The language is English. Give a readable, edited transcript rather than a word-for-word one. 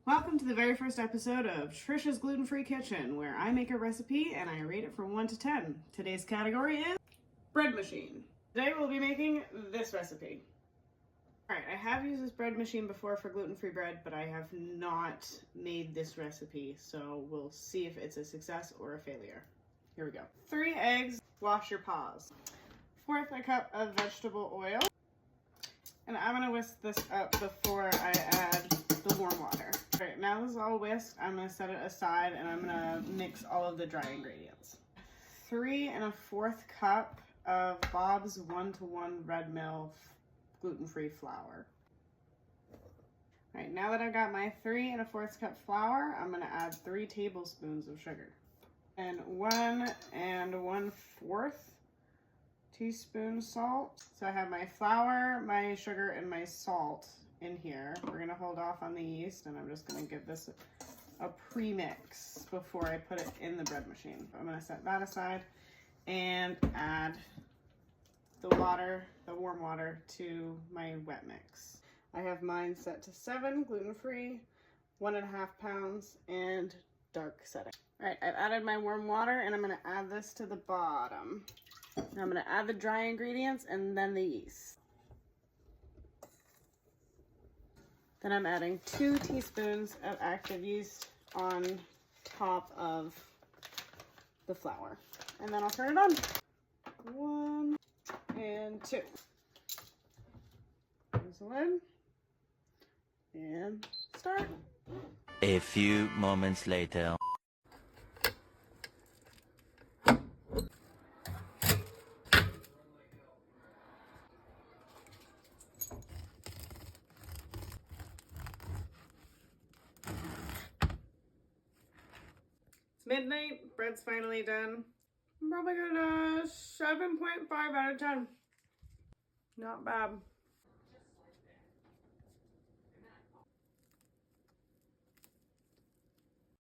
Welcome to the very first episode of Trisha's Gluten-Free Kitchen, where I make a recipe and I rate it from 1 to 10. Today's category is bread machine. Today we'll be making this recipe. Alright, I have used this bread machine before for gluten-free bread, but I have not made this recipe, so we'll see if it's a success or a failure. Here we go. 3 eggs, wash your paws. 1/4 cup of vegetable oil. And I'm going to whisk this up before I add the warm water. Alright, now this is all whisked, I'm going to set it aside and I'm going to mix all of the dry ingredients. 3 1/4 cup of Bob's 1-to-1 red mill gluten-free flour. Alright, now that I've got my 3 1/4 cup flour, I'm going to add 3 tablespoons of sugar. And 1 1/4 teaspoon salt. So I have my flour, my sugar, and my salt in here. We're gonna hold off on the yeast and I'm just gonna give this a pre-mix before I put it in the bread machine. I'm gonna set that aside and add the water, the warm water, to my wet mix. I have mine set to 7, gluten-free, 1.5 pounds, and dark setting. All right, I've added my warm water and I'm gonna add this to the bottom. Now I'm going to add the dry ingredients and then the yeast. Then I'm adding 2 teaspoons of active yeast on top of the flour. And then I'll turn it on. 1 and 2. Close the lid. And start. A few moments later. Midnight, bread's finally done. I'm probably gonna 7.5 out of 10. Not bad.